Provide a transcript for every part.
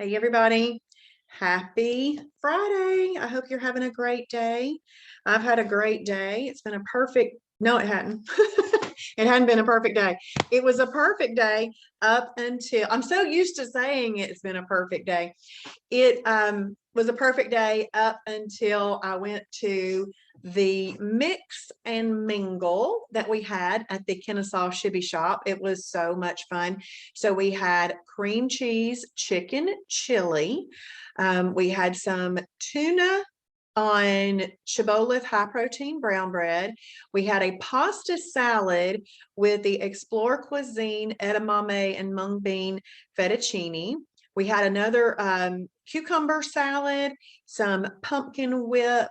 Hey, everybody. Happy Friday. I hope you're having a great day. I've had a great day. It's been a perfect, no, it hadn't. It hadn't been a perfect day. It was a perfect day up until, I'm so used to saying it's been a perfect day. It was a perfect day up until I went to the mix and mingle that we had at the Kennesaw Shibby Shop. It was so much fun. So we had cream cheese chicken chili. We had some tuna on Shibboleth high protein brown bread. We had a pasta salad with the Explore Cuisine edamame and mung bean fettuccine. We had another cucumber salad, some pumpkin whip.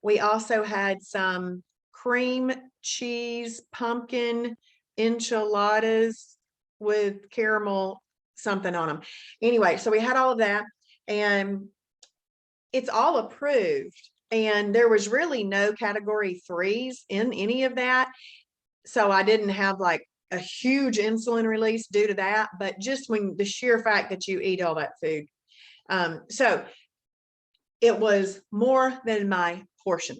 We also had some cream cheese pumpkin enchiladas with caramel something on them. Anyway, so we had all of that, and it's all approved. And there was really no category 3s in any of that. So I didn't have like a huge insulin release due to that, but just when the sheer fact that you eat all that food. So it was more than my portion.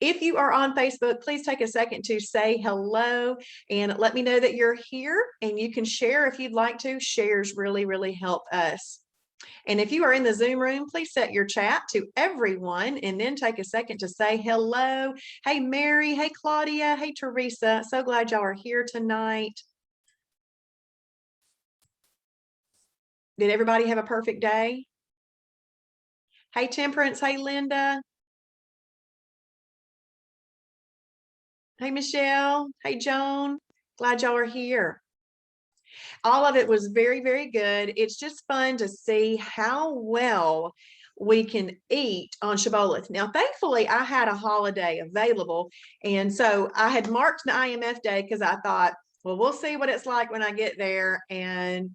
If you are on Facebook, please take a second to say hello and let me know that you're here, and you can share if you'd like to. Shares really, really help us. And if you are in the Zoom room, please set your chat to everyone and then take a second to say hello. Hey, Mary. Hey, Claudia. Hey, Teresa. So glad y'all are here tonight. Did everybody have a perfect day? Hey, Temperance. Hey, Linda. Hey, Michelle. Hey, Joan. Glad y'all are here. All of it was very, very good. It's just fun to see how well we can eat on Shibboleth. Now, thankfully, I had a holiday available. And so I had marked the IMF day because I thought, well, we'll see what it's like when I get there. And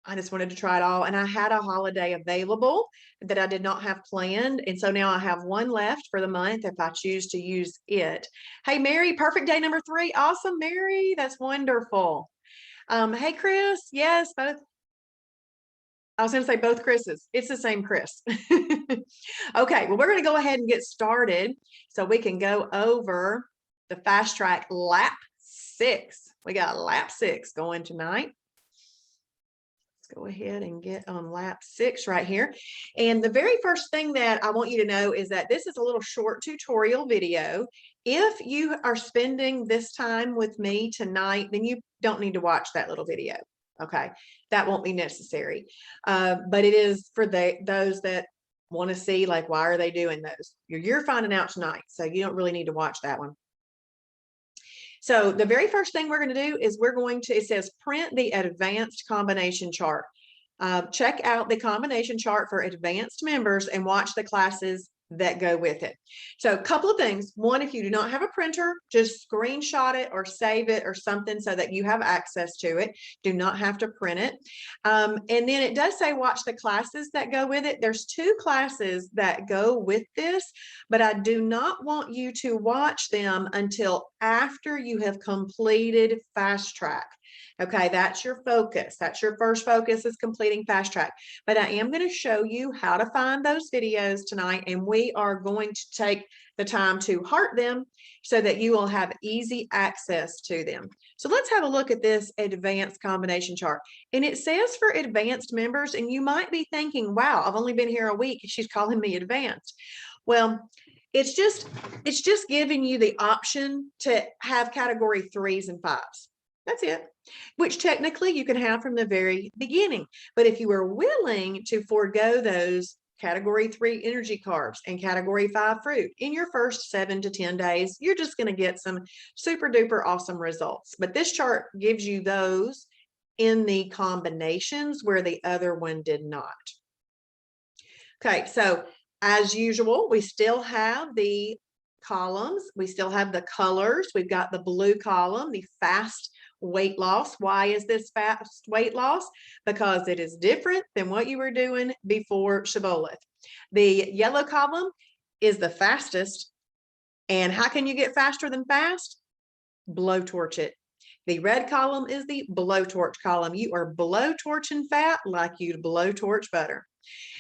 I just wanted to try it all. And I had a holiday available that I did not have planned. And so now I have one left for the month if I choose to use it. Hey, Mary, perfect day number 3. Awesome, Mary. That's wonderful. Hey, Chris. Yes, both. I was going to say both Chris's. It's the same Chris. Okay, well, we're going to go ahead and get started so we can go over the fast track lap 6. We got lap 6 going tonight. Let's go ahead and get on lap 6 right here. And the very first thing that I want you to know is that this is a little short tutorial video. If you are spending this time with me tonight, then you don't need to watch that little video. Okay, that won't be necessary. But it is for those that want to see, like, why are they doing those? You're finding out tonight, so you don't really need to watch that one. So the very first thing we're going to do is we're going to, it says print the advanced combination chart. Check out the combination chart for advanced members and watch the classes that go with it. So a couple of things. One, if you do not have a printer, just screenshot it or save it or something so that you have access to it. Do not have to print it. And then it does say watch the classes that go with it. There's 2 classes that go with this, but I do not want you to watch them until after you have completed fast track. Okay, that's your focus. That's your first focus, is completing fast track. But I am going to show you how to find those videos tonight, and we are going to take the time to heart them so that you will have easy access to them. So let's have a look at this advanced combination chart. And it says for advanced members, and you might be thinking, wow, I've only been here a week. She's calling me advanced. Well, it's just giving you the option to have category 3s and 5s. That's it, which technically you can have from the very beginning. But if you are willing to forego those category 3 energy carbs and category 5 fruit in your first 7 to 10 days, you're just going to get some super duper awesome results. But this chart gives you those in the combinations where the other one did not. Okay, so as usual, we still have the columns. We still have the colors. We've got the blue column, the fast weight loss. Why is this fast weight loss? Because it is different than what you were doing before Shibboleth. The yellow column is the fastest. And how can you get faster than fast? Blowtorch it. The red column is the blowtorch column. You are blowtorching fat like you'd blowtorch butter.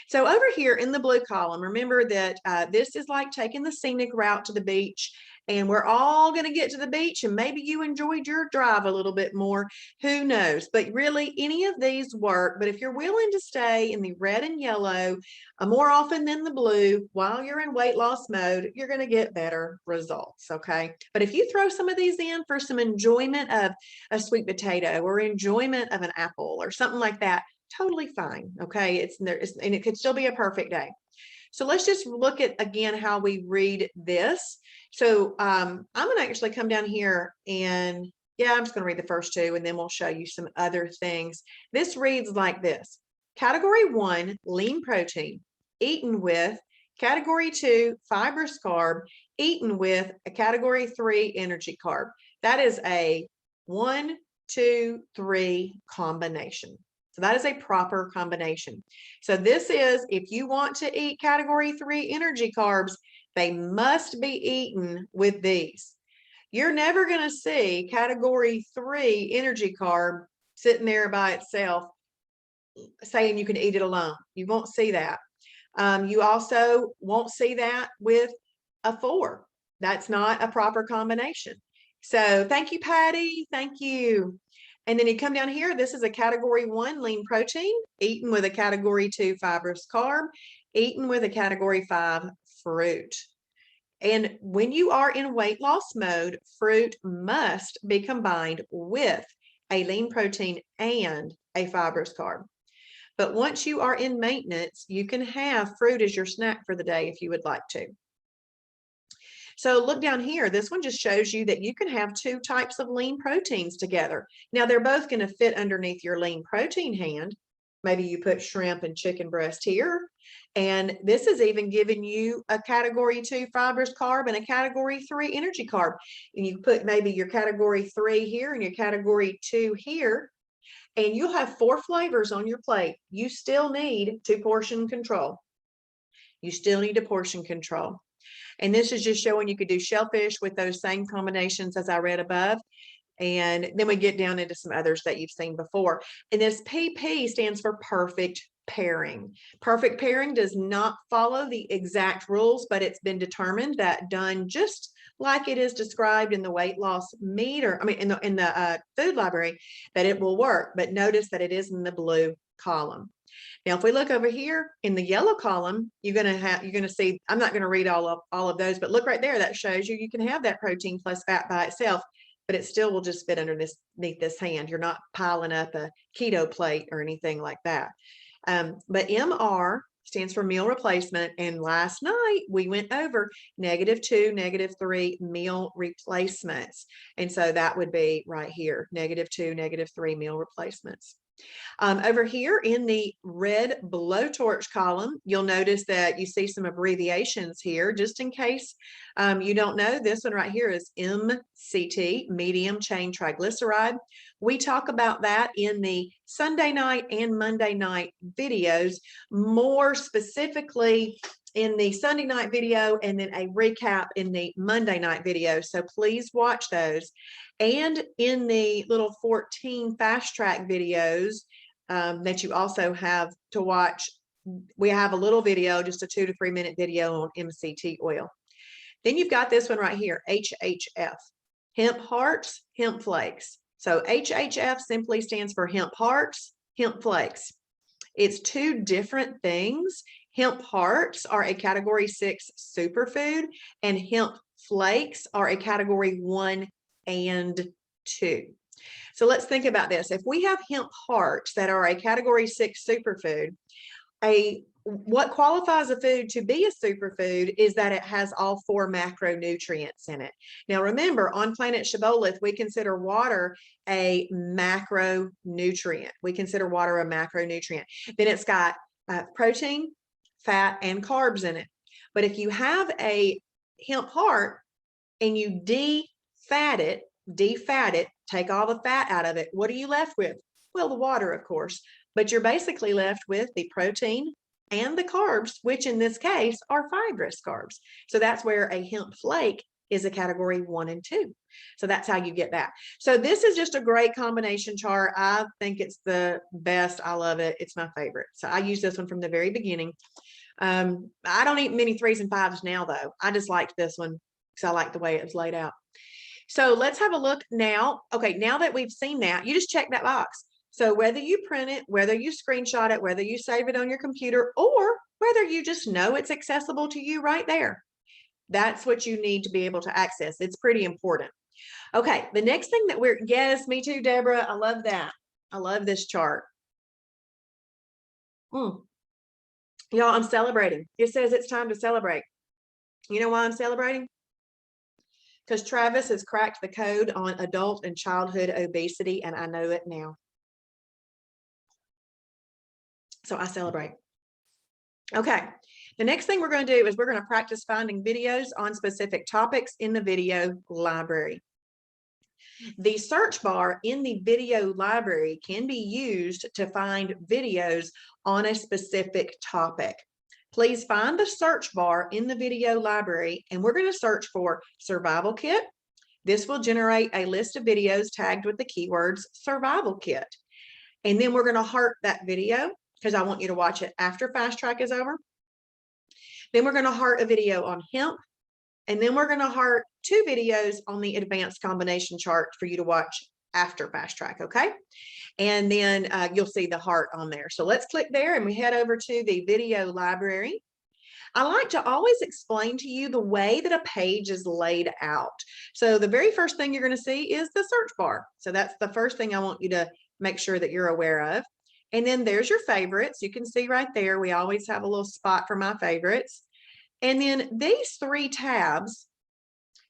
So over here in the blue column, remember that this is like taking the scenic route to the beach, and we're all going to get to the beach, and maybe you enjoyed your drive a little bit more. Who knows? But really, any of these work. But if you're willing to stay in the red and yellow more often than the blue while you're in weight loss mode, you're going to get better results. Okay. But if you throw some of these in for some enjoyment of a sweet potato or enjoyment of an apple or something like that, totally fine. Okay. And it could still be a perfect day. So let's just look at again how we read this. So I'm going to actually come down here and I'm just going to read the first two and then we'll show you some other things. This reads like this. Category 1, lean protein, eaten with. Category 2, fibrous carb, eaten with a category 3 energy carb. That is a 1, 2, 3 combination. So that is a proper combination. So this is, if you want to eat category 3 energy carbs, they must be eaten with these. You're never going to see category 3 energy carb sitting there by itself saying you can eat it alone. You won't see that. You also won't see that with a 4. That's not a proper combination. So thank you, Patty. Thank you. And then you come down here, this is a category 1 lean protein, eaten with a category 2 fibrous carb, eaten with a category 5 fruit. And when you are in weight loss mode, fruit must be combined with a lean protein and a fibrous carb. But once you are in maintenance, you can have fruit as your snack for the day if you would like to. So look down here, this one just shows you that you can have 2 types of lean proteins together. Now they're both going to fit underneath your lean protein hand. Maybe you put shrimp and chicken breast here. And this is even giving you a category 2 fibrous carb and a category 3 energy carb. And you put maybe your category 3 here and your category 2 here. And you'll have 4 flavors on your plate. You still need to portion control. You still need to portion control. And this is just showing you could do shellfish with those same combinations as I read above. And then we get down into some others that you've seen before. And this PP stands for perfect pairing. Perfect pairing does not follow the exact rules, but it's been determined that done just like it is described in the weight loss meter, in the food library, that it will work. But notice that it is in the blue column. Now, if we look over here in the yellow column, you're going to see, I'm not going to read all of those, but look right there. That shows you can have that protein plus fat by itself, but it still will just fit underneath this hand. You're not piling up a keto plate or anything like that. But MR stands for meal replacement. And last night we went over -2, -3 meal replacements. And so that would be right here, -2, -3 meal replacements. Over here in the red blowtorch column, you'll notice that you see some abbreviations here, just in case you don't know. This one right here is MCT, medium chain triglyceride. We talk about that in the Sunday night and Monday night videos, more specifically in the Sunday night video and then a recap in the Monday night video. So please watch those. And in the little 14 fast track videos that you also have to watch, we have a little video, just a 2 to 3 minute video on MCT oil. Then you've got this one right here, HHF, hemp hearts, hemp flakes. So HHF simply stands for hemp hearts, hemp flakes. It's 2 different things. Hemp hearts are a category 6 superfood, and hemp flakes are a category 1 and 2. So let's think about this. If we have hemp hearts that are a category 6 superfood, what qualifies a food to be a superfood is that it has all 4 macronutrients in it. Now remember, on planet Shibboleth, we consider water a macronutrient. We consider water a macronutrient. Then it's got protein, fat, and carbs in it. But if you have a hemp heart and you defat it, take all the fat out of it, what are you left with? Well, the water, of course, but you're basically left with the protein and the carbs, which in this case are fibrous carbs. So that's where a hemp flake is a category 1 and 2. So that's how you get that. So this is just a great combination chart. I think it's the best. I love it. It's my favorite. So I use this one from the very beginning. I don't eat many 3s and 5s now, though. I just liked this one because I like the way it was laid out. So let's have a look now. Okay, now that we've seen that, you just check that box. So whether you print it, whether you screenshot it, whether you save it on your computer, or whether you just know it's accessible to you right there, that's what you need to be able to access. It's pretty important. Okay, the next thing that yes, me too, Deborah. I love that. I love this chart. Y'all, I'm celebrating. It says it's time to celebrate. You know why I'm celebrating? Because Travis has cracked the code on adult and childhood obesity, and I know it now. So I celebrate. Okay, the next thing we're going to do is we're going to practice finding videos on specific topics in the video library. The search bar in the video library can be used to find videos on a specific topic. Please find the search bar in the video library, and we're going to search for survival kit. This will generate a list of videos tagged with the keywords survival kit. And then we're going to heart that video because I want you to watch it after Fast Track is over. Then we're going to heart a video on hemp. And then we're going to heart 2 videos on the advanced combination chart for you to watch after Fast Track, okay? And then you'll see the heart on there. So let's click there and we head over to the video library. I like to always explain to you the way that a page is laid out. So the very first thing you're going to see is the search bar. So that's the first thing I want you to make sure that you're aware of. And then there's your favorites. You can see right there, we always have a little spot for my favorites. And then these 3 tabs,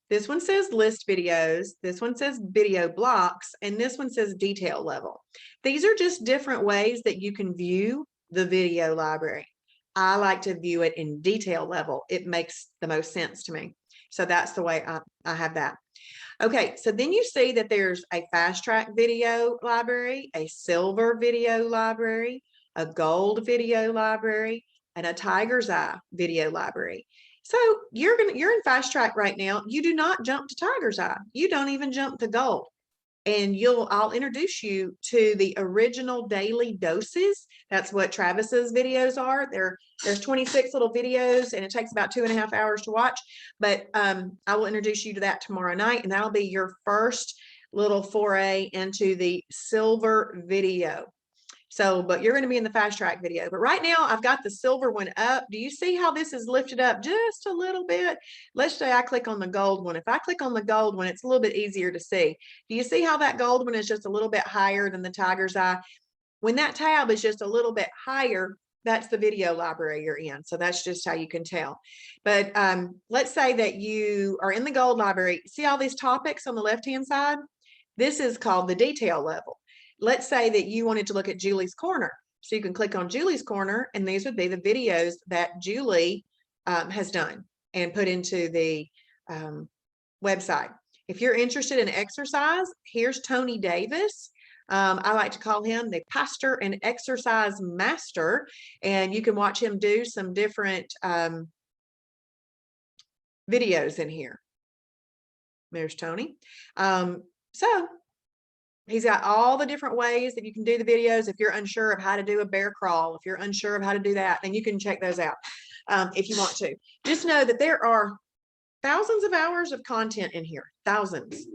this one says list videos, this one says video blocks, and this one says detail level. These are just different ways that you can view the video library. I like to view it in detail level. It makes the most sense to me. So that's the way I have that. Okay, so then you see that there's a Fast Track video library, a silver video library, a gold video library, and a Tiger's Eye video library. So you're in Fast Track right now. You do not jump to Tiger's Eye. You don't even jump to gold. And I'll introduce you to the original daily doses. That's what Travis's videos are. There's 26 little videos, and it takes about 2.5 hours to watch. But I will introduce you to that tomorrow night, and that'll be your first little foray into the silver video. So, but you're going to be in the Fast Track video. But right now, I've got the silver one up. Do you see how this is lifted up just a little bit? Let's say I click on the gold one. If I click on the gold one, it's a little bit easier to see. Do you see how that gold one is just a little bit higher than the Tiger's Eye? When that tab is just a little bit higher, that's the video library you're in. So that's just how you can tell. But let's say that you are in the gold library. See all these topics on the left-hand side? This is called the detail level. Let's say that you wanted to look at Julie's Corner. So you can click on Julie's Corner, and these would be the videos that Julie has done and put into the website. If you're interested in exercise, here's Tony Davis. I like to call him the pastor and exercise master, and you can watch him do some different videos in here. There's Tony. So he's got all the different ways that you can do the videos. If you're unsure of how to do a bear crawl, if you're unsure of how to do that, then you can check those out if you want to. Just know that there are thousands of hours of content in here, thousands.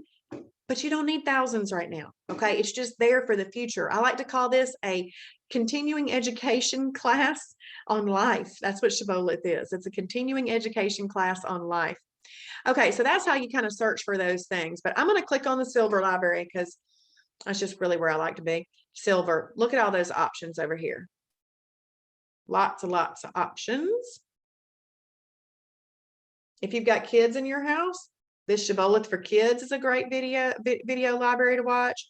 But you don't need thousands right now, okay? It's just there for the future. I like to call this a continuing education class on life. That's what Shibboleth is. It's a continuing education class on life. Okay, so that's how you kind of search for those things. But I'm going to click on the silver library because that's just really where I like to be. Silver. Look at all those options over here. Lots and lots of options. If you've got kids in your house, this Shibboleth for Kids is a great video library to watch.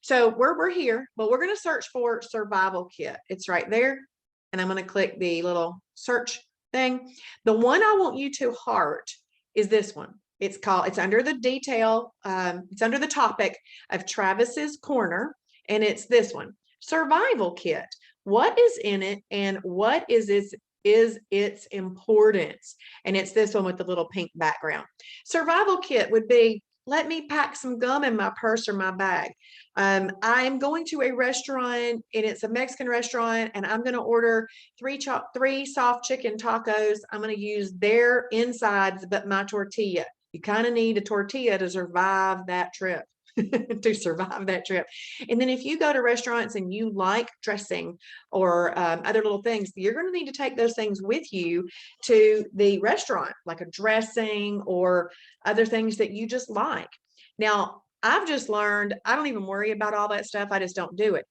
So we're here, but we're going to search for survival kit. It's right there. And I'm going to click the little search thing. The one I want you to heart is this one. It's under the detail. It's under the topic of Travis's Corner. And it's this one, survival kit. What is in it and what is is its importance. And it's this one with the little pink background. Survival kit would be, let me pack some gum in my purse or my bag. I'm going to a restaurant and it's a Mexican restaurant and I'm going to order three soft chicken tacos. I'm going to use their insides, but my tortilla. You kind of need a tortilla to survive that trip. To survive that trip. And then if you go to restaurants and you like dressing or other little things, you're going to need to take those things with you to the restaurant, like a dressing or other things that you just like. Now, I've just learned I don't even worry about all that stuff. I just don't do it.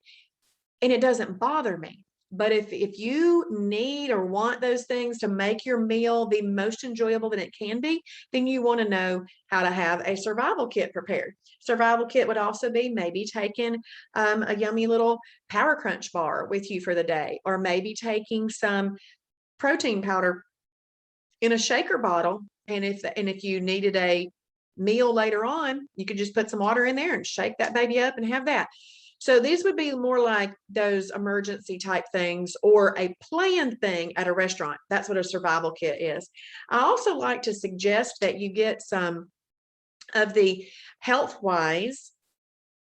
And it doesn't bother me. But if you need or want those things to make your meal the most enjoyable that it can be, then you want to know how to have a survival kit prepared. Survival kit would also be maybe taking a yummy little Power Crunch bar with you for the day, or maybe taking some protein powder in a shaker bottle. And if you needed a meal later on, you could just put some water in there and shake that baby up and have that. So these would be more like those emergency type things or a planned thing at a restaurant. That's what a survival kit is. I also like to suggest that you get some of the health-wise,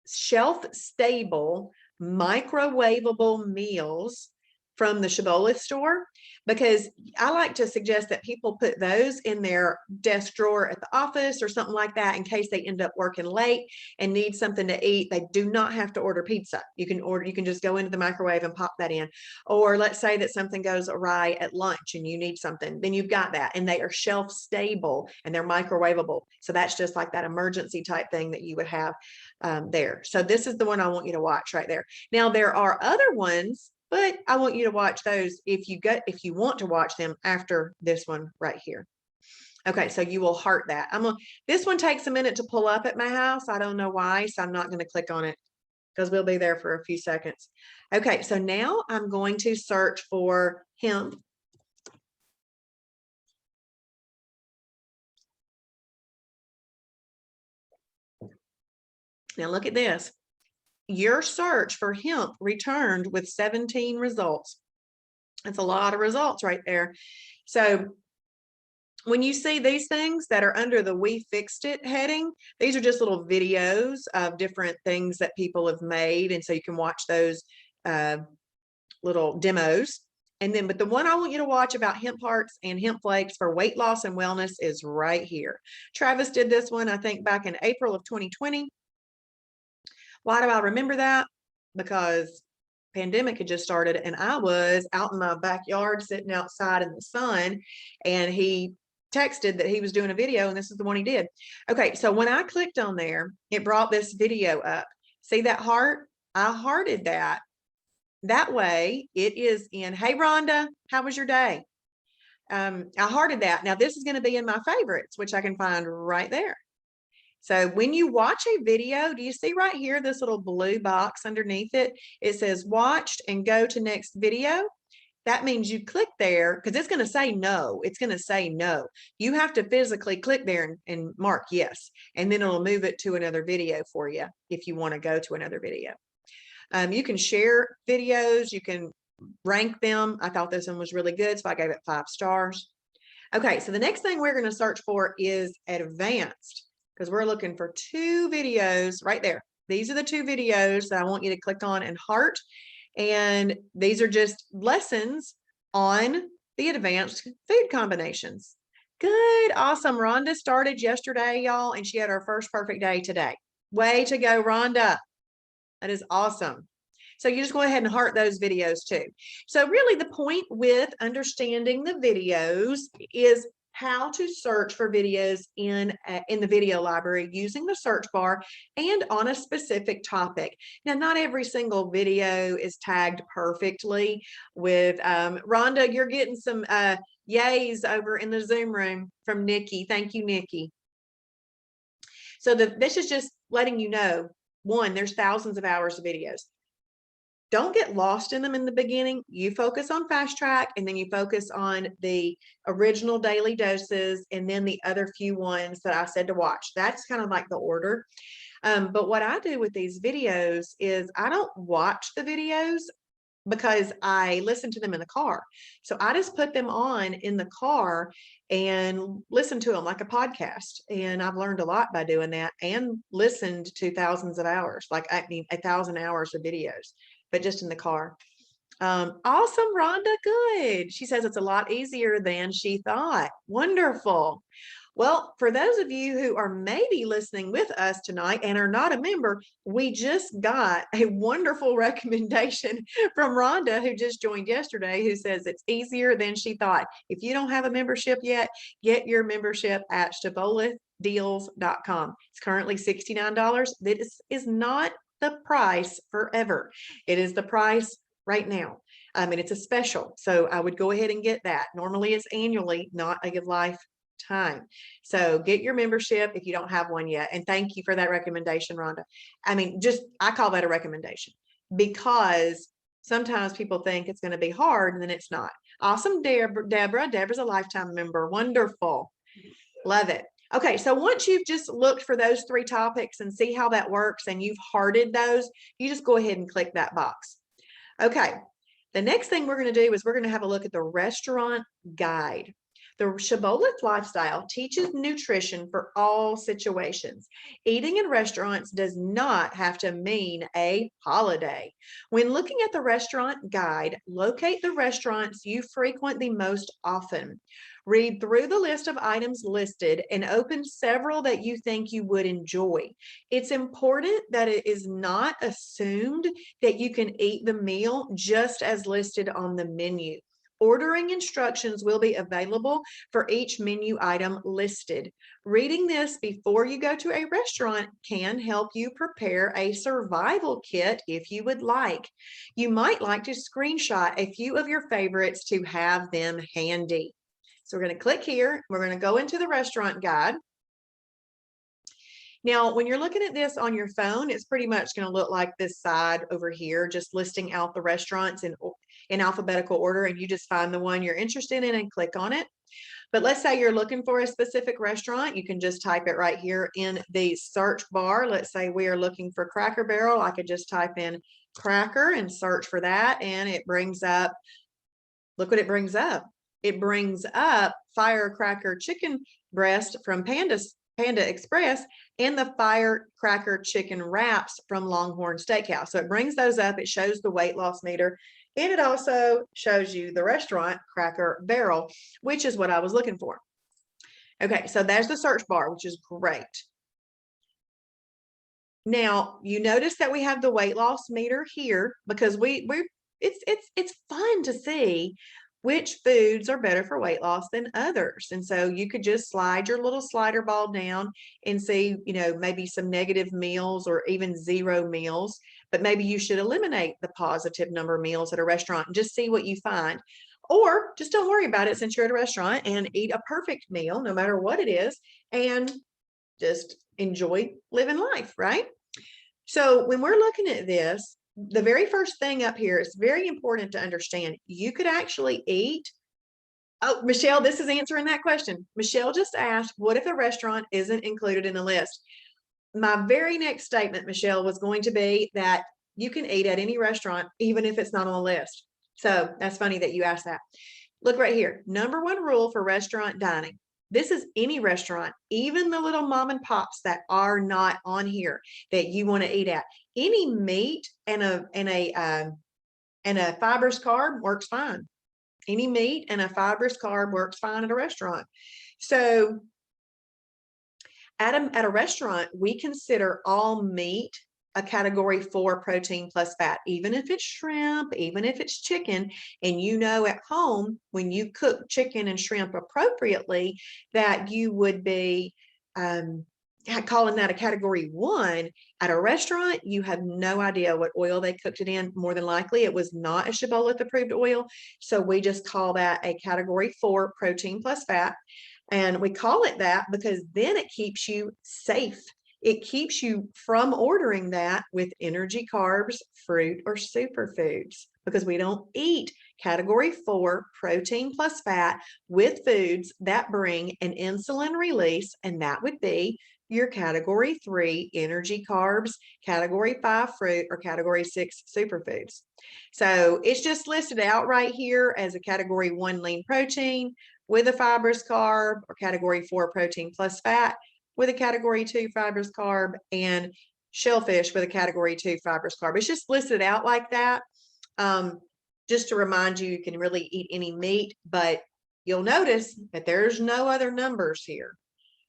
shelf-stable, microwavable meals from the Shibboleth store, because I like to suggest that people put those in their desk drawer at the office or something like that in case they end up working late and need something to eat. They do not have to order pizza. You can just go into the microwave and pop that in. Or let's say that something goes awry at lunch and you need something, then you've got that, and they are shelf stable and they're microwavable. So that's just like that emergency type thing that you would have there. So this is the one I want you to watch right there. Now there are other ones, but I want you to watch those if you want to watch them after this one right here. Okay, so you will heart that. This one takes a minute to pull up at my house. I don't know why, so I'm not going to click on it because we'll be there for a few seconds. Okay, so now I'm going to search for hemp. Now look at this. Your search for hemp returned with 17 results. That's a lot of results right there. So when you see these things that are under the We Fixed It heading, these are just little videos of different things that people have made. And so you can watch those little demos. And then, but the one I want you to watch about hemp hearts and hemp flakes for weight loss and wellness is right here. Travis did this one, I think, back in April of 2020. Why do I remember that? Because pandemic had just started and I was out in my backyard sitting outside in the sun, and he texted that he was doing a video, and this is the one he did. Okay, so when I clicked on there, it brought this video up. See that heart? I hearted that. That way it is in, hey Rhonda, how was your day? I hearted that. Now this is going to be in my favorites, which I can find right there. So when you watch a video, do you see right here, this little blue box underneath it? It says watched and go to next video. That means you click there because it's going to say no. It's going to say no. You have to physically click there and mark yes. And then it'll move it to another video for you if you want to go to another video. You can share videos. You can rank them. I thought this one was really good, so I gave it 5 stars. Okay, so the next thing we're going to search for is advanced, because we're looking for 2 videos right there. These are the 2 videos that I want you to click on and heart. And these are just lessons on the advanced food combinations. Good, awesome. Rhonda started yesterday, y'all, and she had her first perfect day today. Way to go, Rhonda. That is awesome. So you just go ahead and heart those videos too. So really the point with understanding the videos is how to search for videos in the video library using the search bar and on a specific topic. Now, not every single video is tagged perfectly with, Rhonda, you're getting some yays over in the Zoom room from Nikki. Thank you, Nikki. So this is just letting you know, one, there's thousands of hours of videos. Don't get lost in them in the beginning. You focus on fast track, and then you focus on the original daily doses, and then the other few ones that I said to watch. That's kind of like the order. But what I do with these videos is I don't watch the videos because I listen to them in the car. So I just put them on in the car and listen to them like a podcast. And I've learned a lot by doing that and listened to thousands of hours, like I mean, 1,000 hours of videos, but just in the car. Awesome, Rhonda. Good. She says it's a lot easier than she thought. Wonderful. Well, for those of you who are maybe listening with us tonight and are not a member, we just got a wonderful recommendation from Rhonda, who just joined yesterday, who says it's easier than she thought. If you don't have a membership yet, get your membership at shibbolethdeals.com. It's currently $69. This is not the price forever. It is the price right now. I mean, it's a special. So I would go ahead and get that. Normally it's annually, not a lifetime. So get your membership if you don't have one yet. And thank you for that recommendation, Rhonda. I mean, I call that a recommendation because sometimes people think it's going to be hard and then it's not. Awesome, Deborah. Deborah's a lifetime member. Wonderful. Love it. Okay, so once you've just looked for those 3 topics and see how that works and you've hearted those, you just go ahead and click that box. Okay, the next thing we're going to do is we're going to have a look at the restaurant guide. The Shibboleth lifestyle teaches nutrition for all situations. Eating in restaurants does not have to mean a holiday. When looking at the restaurant guide, locate the restaurants you frequent the most often. Read through the list of items listed and open several that you think you would enjoy. It's important that it is not assumed that you can eat the meal just as listed on the menu. Ordering instructions will be available for each menu item listed. Reading this before you go to a restaurant can help you prepare a survival kit if you would like. You might like to screenshot a few of your favorites to have them handy. So we're going to click here. We're going to go into the restaurant guide. Now, when you're looking at this on your phone, it's pretty much going to look like this side over here, just listing out the restaurants in alphabetical order, and you just find the one you're interested in and click on it. But let's say you're looking for a specific restaurant. You can just type it right here in the search bar. Let's say we are looking for Cracker Barrel. I could just type in cracker and search for that, and it brings up, look what it brings up. It brings up firecracker chicken breast from Panda Express and the firecracker chicken wraps from Longhorn Steakhouse. So it brings those up. It shows the weight loss meter, and it also shows you the restaurant Cracker Barrel, which is what I was looking for. Okay, so there's the search bar, which is great. Now you notice that we have the weight loss meter here because it's fun to see which foods are better for weight loss than others. And so you could just slide your little slider ball down and see, maybe some negative meals or even 0 meals, but maybe you should eliminate the positive number of meals at a restaurant and just see what you find. Or just don't worry about it since you're at a restaurant and eat a perfect meal, no matter what it is, and just enjoy living life, right? So when we're looking at this, the very first thing up here is very important to understand. You could actually eat. Oh, Michelle, this is answering that question. Michelle just asked, what if a restaurant isn't included in the list? My very next statement, Michelle, was going to be that you can eat at any restaurant, even if it's not on the list. So that's funny that you asked that. Look right here. Number 1 rule for restaurant dining. This is any restaurant, even the little mom and pops that are not on here that you want to eat at. Any meat and a fibrous carb works fine. Any meat and a fibrous carb works fine at a restaurant. So at a restaurant, we consider all meat a category 4 protein plus fat, even if it's shrimp, even if it's chicken. And at home, when you cook chicken and shrimp appropriately, that you would be calling that a category 1. At a restaurant, you have no idea what oil they cooked it in. More than likely, it was not a Shibboleth approved oil. So we just call that a category 4 protein plus fat. And we call it that because then it keeps you safe. It keeps you from ordering that with energy carbs, fruit, or superfoods, because we don't eat category 4 protein plus fat with foods that bring an insulin release, and that would be your category 3 energy carbs, category 5 fruit, or category 6 superfoods. So it's just listed out right here as a category 1 lean protein with a fibrous carb, or category 4 protein plus fat with a category 2 fibrous carb, and shellfish with a category 2 fibrous carb. It's just listed out like that. Just to remind you, you can really eat any meat, but you'll notice that there's no other numbers here.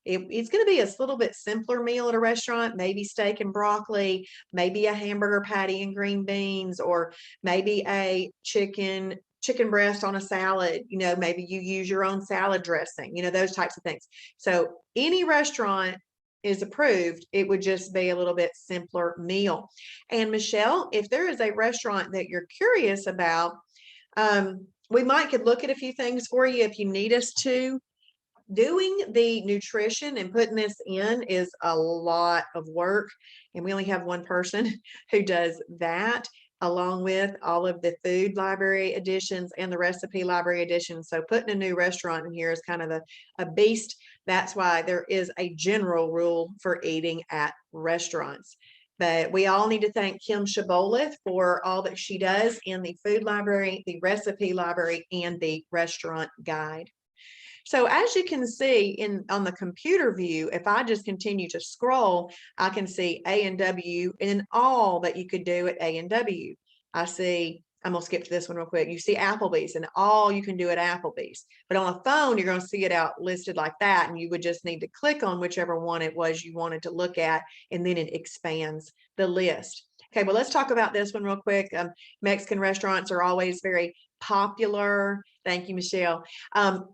It's going to be a little bit simpler meal at a restaurant, maybe steak and broccoli, maybe a hamburger patty and green beans, or maybe a chicken breast on a salad. Maybe you use your own salad dressing, those types of things. So any restaurant is approved. It would just be a little bit simpler meal. And Michelle, if there is a restaurant that you're curious about, we could look at a few things for you if you need us to. Doing the nutrition and putting this in is a lot of work, and we only have one person who does that, along with all of the food library additions and the recipe library additions. So putting a new restaurant in here is kind of a beast. That's why there is a general rule for eating at restaurants. But we all need to thank Kim Shibboleth for all that she does in the food library, the recipe library, and the restaurant guide. So as you can see on the computer view, if I just continue to scroll, I can see A&W and all that you could do at A&W. I'm going to skip to this one real quick. You see Applebee's and all you can do at Applebee's. But on a phone, you're going to see it out listed like that, and you would just need to click on whichever one it was you wanted to look at, and then it expands the list. Okay, well, let's talk about this one real quick. Mexican restaurants are always very popular. Thank you, Michelle.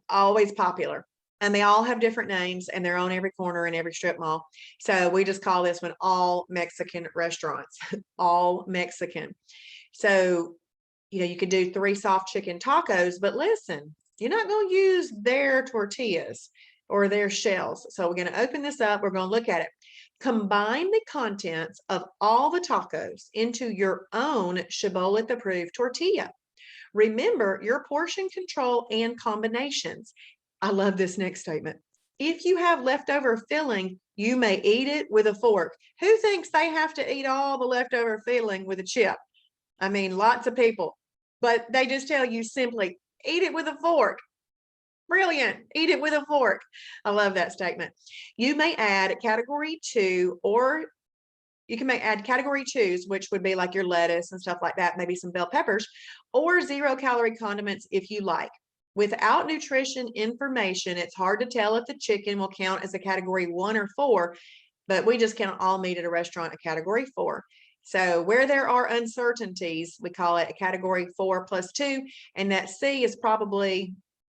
Always popular. And they all have different names, and they're on every corner in every strip mall. So we just call this one all Mexican restaurants, all Mexican. So, you could do 3 soft chicken tacos, but listen, you're not going to use their tortillas or their shells. So we're going to open this up. We're going to look at it. Combine the contents of all the tacos into your own Shibboleth approved tortilla. Remember your portion control and combinations. I love this next statement. If you have leftover filling, you may eat it with a fork. Who thinks they have to eat all the leftover filling with a chip? I mean, lots of people, but they just tell you simply eat it with a fork. Brilliant. Eat it with a fork. I love that statement. You may add category 2, or you can add category 2s, which would be like your lettuce and stuff like that, maybe some bell peppers, or 0-calorie condiments if you like. Without nutrition information, it's hard to tell if the chicken will count as a category 1 or 4, but we just count all meat at a restaurant a category 4. So where there are uncertainties, we call it a category 4+2, and that C is probably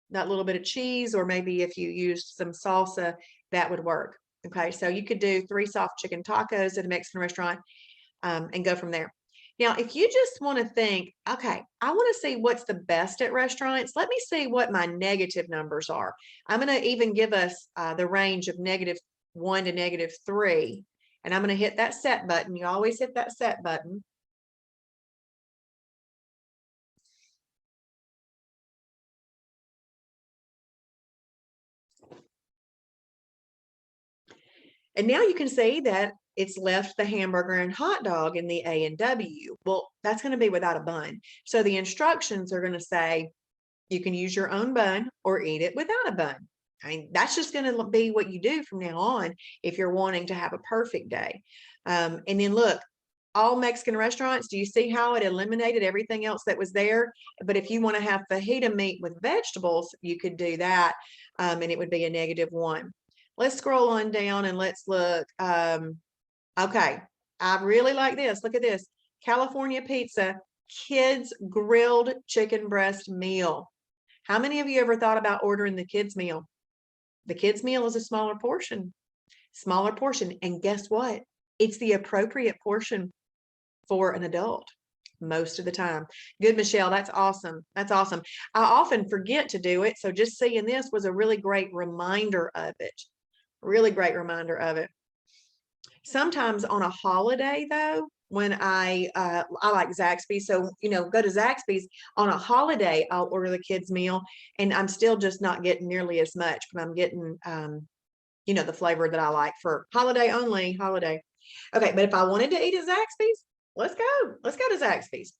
that little bit of cheese, or maybe if you used some salsa, that would work. Okay, so you could do 3 soft chicken tacos at a Mexican restaurant and go from there. Now, if you just want to think, okay, I want to see what's the best at restaurants, let me see what my negative numbers are. I'm going to even give us the range of -1 to -3. And I'm going to hit that set button. You always hit that set button. And now you can see that it's left the hamburger and hot dog in the A&W. Well, that's going to be without a bun. So the instructions are going to say you can use your own bun or eat it without a bun. I mean, that's just going to be what you do from now on if you're wanting to have a perfect day. And then look, all Mexican restaurants, do you see how it eliminated everything else that was there? But if you want to have fajita meat with vegetables, you could do that, and it would be a -1. Let's scroll on down and let's look. Okay, I really like this. Look at this. California pizza, kids grilled chicken breast meal. How many of you ever thought about ordering the kids meal? The kids meal is a smaller portion. And guess what? It's the appropriate portion for an adult most of the time. Good, Michelle. That's awesome. That's awesome. I often forget to do it. So just seeing this was a really great reminder of it. Really great reminder of it. Sometimes on a holiday, though, when I like Zaxby's, so go to Zaxby's on a holiday, I'll order the kids meal, and I'm still just not getting nearly as much, but I'm getting You know, the flavor that I like for holiday only, holiday. Okay, but if I wanted to eat at Zaxby's, let's go. Let's go to Zaxby's.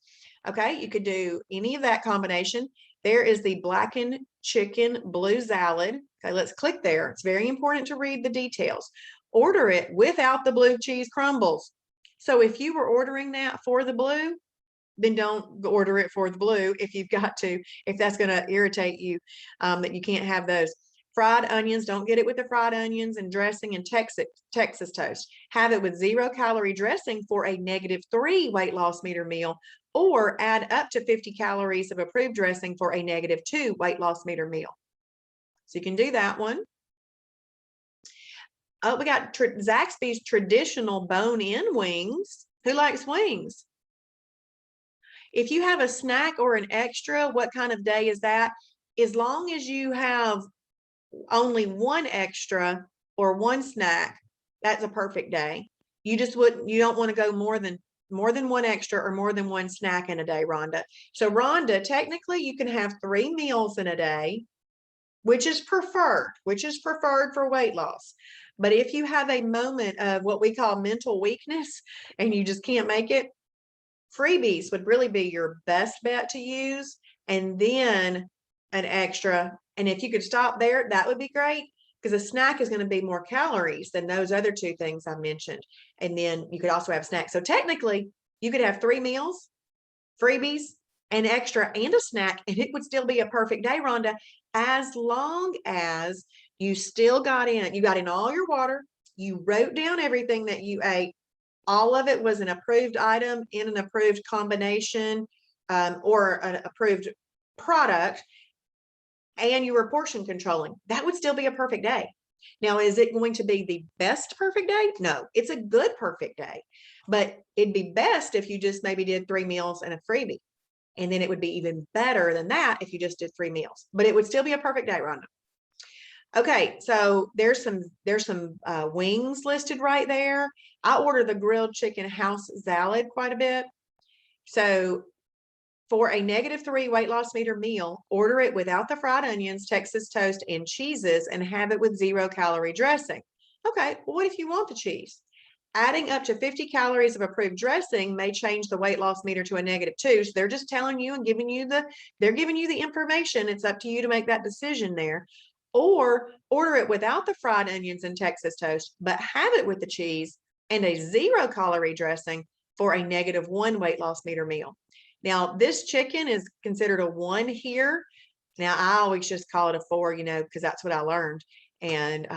Okay, you could do any of that combination. There is the blackened chicken blue salad. Okay, let's click there. It's very important to read the details. Order it without the blue cheese crumbles. So if you were ordering that for the blue, then don't order it for the blue if you've got to, if that's going to irritate you, that you can't have those. Fried onions, don't get it with the fried onions and dressing and Texas toast. Have it with 0-calorie dressing for a -3 weight loss meter meal, or add up to 50 calories of approved dressing for a -2 weight loss meter meal. So you can do that one. Oh, we got Zaxby's traditional bone-in wings. Who likes wings? If you have a snack or an extra, what kind of day is that? As long as you have only one extra or one snack, that's a perfect day. You just wouldn't, you don't want to go more than one extra or more than one snack in a day, Rhonda. So Rhonda, technically you can have 3 meals in a day, which is preferred for weight loss. But if you have a moment of what we call mental weakness and you just can't make it, freebies would really be your best bet to use, and then an extra. And if you could stop there, that would be great, because a snack is going to be more calories than those other 2 things I mentioned. And then you could also have snacks. So technically you could have 3 meals, freebies, an extra, and a snack, and it would still be a perfect day, Rhonda, as long as you still got in all your water, you wrote down everything that you ate, all of it was an approved item in an approved combination, or an approved product, and you were portion controlling. That would still be a perfect day. Now, is it going to be the best perfect day? No, it's a good perfect day, but it'd be best if you just maybe did 3 meals and a freebie. And then it would be even better than that if you just did 3 meals, but it would still be a perfect day, Rhonda. Okay, so there's some wings listed right there. I order the grilled chicken house salad quite a bit. So for a -3 weight loss meter meal, order it without the fried onions, Texas toast, and cheeses, and have it with 0-calorie dressing. Okay, well, what if you want the cheese? Adding up to 50 calories of approved dressing may change the weight loss meter to a -2. So they're just telling you and giving you the information. It's up to you to make that decision there. Or order it without the fried onions and Texas toast, but have it with the cheese and a 0-calorie dressing for a -1 weight loss meter meal. Now, this chicken is considered a 1 here. Now, I always just call it a 4, because that's what I learned. And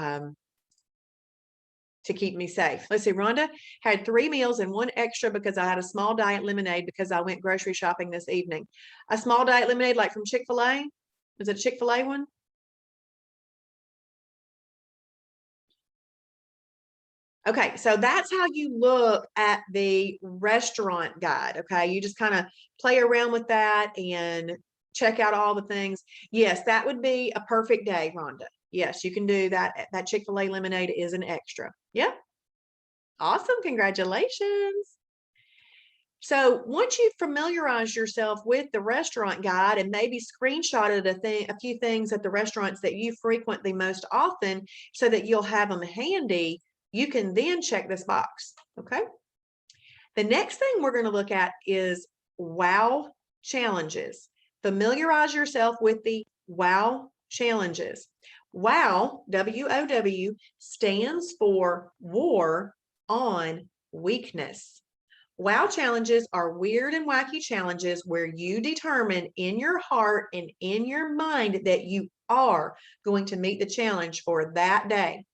to keep me safe. Let's see, Rhonda had 3 meals and 1 extra because I had a small diet lemonade because I went grocery shopping this evening. A small diet lemonade like from Chick-fil-A? Is it a Chick-fil-A one? Okay, so that's how you look at the restaurant guide. Okay, you just kind of play around with that and check out all the things. Yes, that would be a perfect day, Rhonda. Yes, you can do that. That Chick-fil-A lemonade is an extra. Yeah, awesome. Congratulations. So once you've familiarized yourself with the restaurant guide and maybe screenshotted a few things at the restaurants that you frequent the most often so that you'll have them handy, you can then check this box, okay? The next thing we're going to look at is WOW challenges. Familiarize yourself with the WOW challenges. WOW, W-O-W, stands for War on Weakness. WOW challenges are weird and wacky challenges where you determine in your heart and in your mind that you are going to meet the challenge for that day.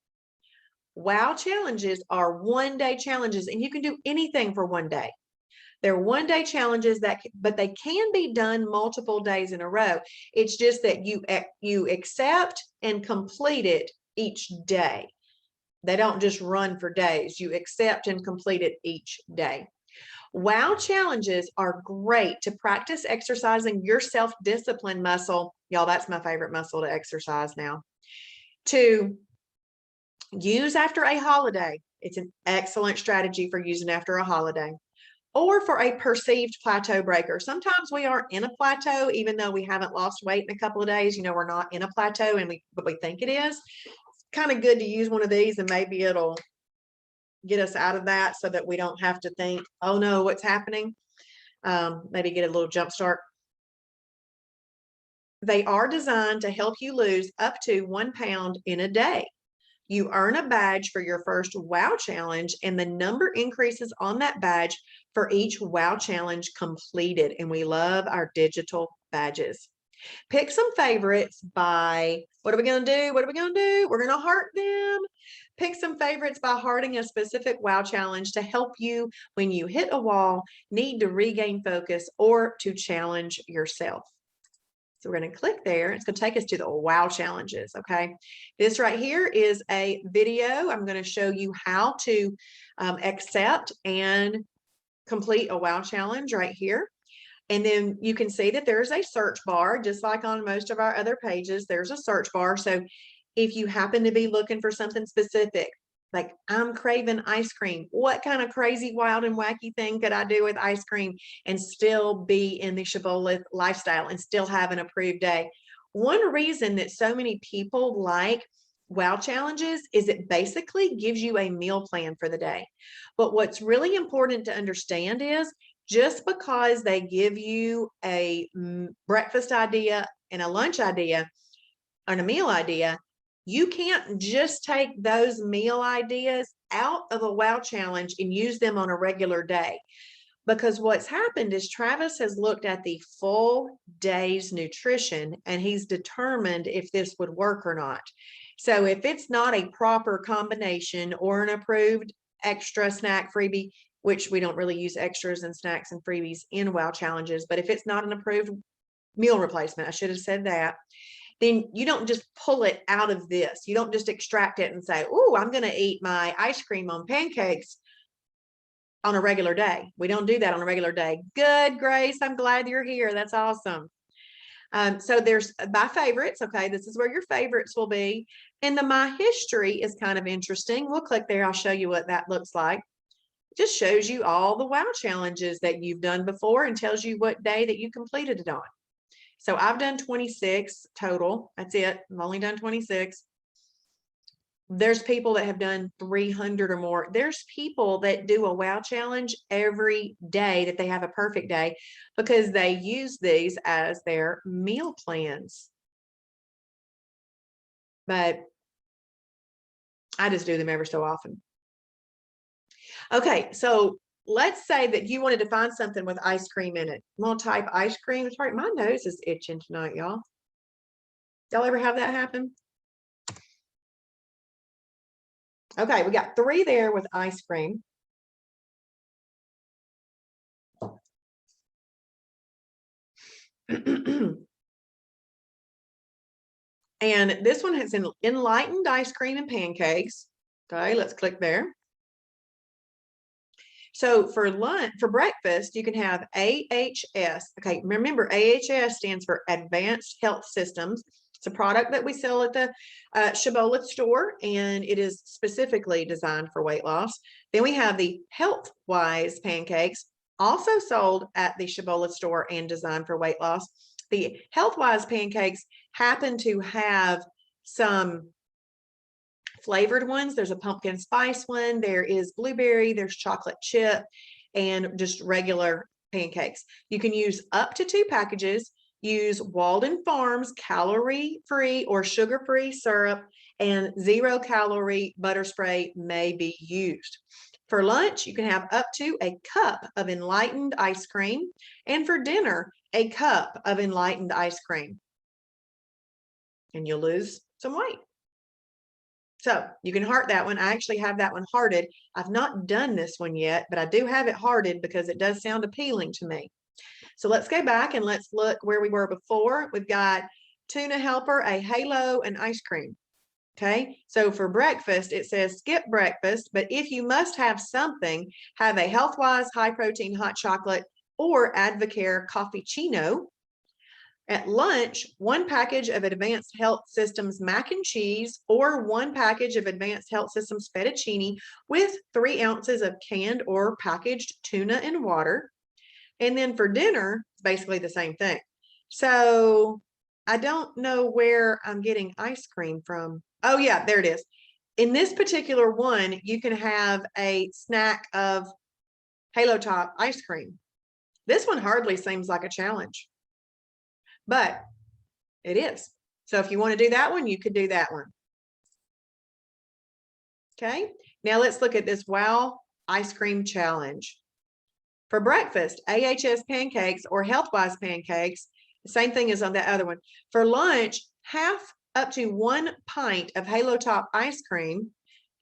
WOW challenges are 1-day challenges, and you can do anything for 1 day. They're 1-day challenges but they can be done multiple days in a row. It's just that you accept and complete it each day. They don't just run for days. You accept and complete it each day. WOW challenges are great to practice exercising your self-discipline muscle. Y'all, that's my favorite muscle to exercise now. To use after a holiday. It's an excellent strategy for using after a holiday. Or for a perceived plateau breaker. Sometimes we aren't in a plateau, even though we haven't lost weight in a couple of days. We're not in a plateau, but we think it is. kind of good to use one of these, and maybe it'll get us out of that so that we don't have to think, oh no, what's happening? Maybe get a little jump start. They are designed to help you lose up to 1 pound in a day. You earn a badge for your first WOW challenge, and the number increases on that badge for each WOW challenge completed. And we love our digital badges. Pick some favorites by, what are we going to do? What are we going to do? We're going to heart them. Pick some favorites by hearting a specific WOW challenge to help you when you hit a wall, need to regain focus, or to challenge yourself. So we're going to click there. It's going to take us to the WOW challenges. Okay. This right here is a video. I'm going to show you how to accept and complete a WOW challenge right here. And then you can see that there's a search bar, just like on most of our other pages, there's a search bar. So if you happen to be looking for something specific, like I'm craving ice cream, what kind of crazy, wild, and wacky thing could I do with ice cream and still be in the Shibboleth lifestyle and still have an approved day? One reason that so many people like WOW challenges is it basically gives you a meal plan for the day. But what's really important to understand is just because they give you a breakfast idea and a lunch idea and a meal idea, you can't just take those meal ideas out of a WOW challenge and use them on a regular day. Because what's happened is Travis has looked at the full day's nutrition and he's determined if this would work or not. So if it's not a proper combination or an approved extra snack freebie, which we don't really use extras and snacks and freebies in WOW challenges, but if it's not an approved meal replacement, I should have said that, then you don't just pull it out of this. You don't just extract it and say, oh, I'm going to eat my ice cream on pancakes on a regular day. We don't do that on a regular day. Good, Grace. I'm glad you're here. That's awesome. So there's my favorites. Okay, this is where your favorites will be. And the my history is kind of interesting. We'll click there. I'll show you what that looks like. It just shows you all the WOW challenges that you've done before and tells you what day that you completed it on. So I've done 26 total. That's it. I've only done 26. There's people that have done 300 or more. There's people that do a WOW challenge every day that they have a perfect day because they use these as their meal plans. But I just do them ever so often. Okay, so let's say that you wanted to find something with ice cream in it. I'm gonna type ice cream. It's right. My nose is itching tonight, y'all. Y'all ever have that happen? Okay, we got 3 there with ice cream. And this one has enlightened ice cream and pancakes. Okay, let's click there. So for lunch, for breakfast, you can have AHS. Okay, remember AHS stands for Advanced Health Systems. It's a product that we sell at the Shibboleth store, and it is specifically designed for weight loss. Then we have the Health-Wise pancakes, also sold at the Shibboleth store and designed for weight loss. The Health-Wise pancakes happen to have some flavored ones. There's a pumpkin spice one, there is blueberry, there's chocolate chip, and just regular pancakes. You can use up to 2 packages. Use Walden Farms calorie-free or sugar-free syrup, and 0-calorie butter spray may be used. For lunch, you can have up to a cup of enlightened ice cream, and for dinner, a cup of enlightened ice cream. And you'll lose some weight. So you can heart that one. I actually have that one hearted. I've not done this one yet, but I do have it hearted because it does sound appealing to me. So let's go back and let's look where we were before. We've got tuna helper, a halo, and ice cream. Okay, so for breakfast, it says skip breakfast, but if you must have something, have a Health-Wise high protein hot chocolate or Advocare Coffeechino. At lunch, 1 package of Advanced Health Systems mac and cheese or 1 package of Advanced Health Systems fettuccine with 3 ounces of canned or packaged tuna and water. And then for dinner, it's basically the same thing. So I don't know where I'm getting ice cream from. Oh yeah, there it is. In this particular one, you can have a snack of Halo Top ice cream. This one hardly seems like a challenge, but it is. So if you want to do that one, you could do that one. Okay, now let's look at this Wow Ice Cream Challenge. For breakfast, AHS pancakes or Healthwise pancakes, the same thing as on that other one. For lunch, half up to 1 pint of Halo Top ice cream,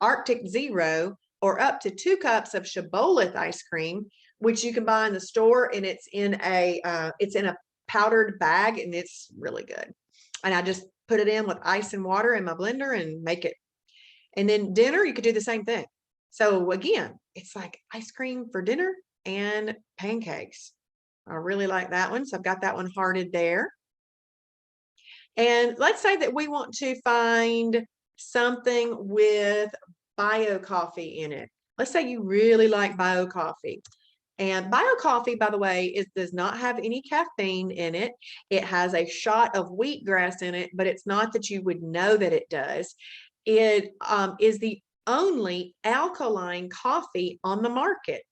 Arctic Zero, or up to 2 cups of Shibboleth ice cream, which you can buy in the store, and it's in a powdered bag, and it's really good. And I just put it in with ice and water in my blender and make it. And then dinner, you could do the same thing. So again, it's like ice cream for dinner and pancakes. I really like that one. So I've got that one hearted there. And let's say that we want to find something with bio coffee in it. Let's say you really like bio coffee. And bio coffee, by the way, does not have any caffeine in it. It has a shot of wheatgrass in it, but it's not that you would know that it does. It is the only alkaline coffee on the market.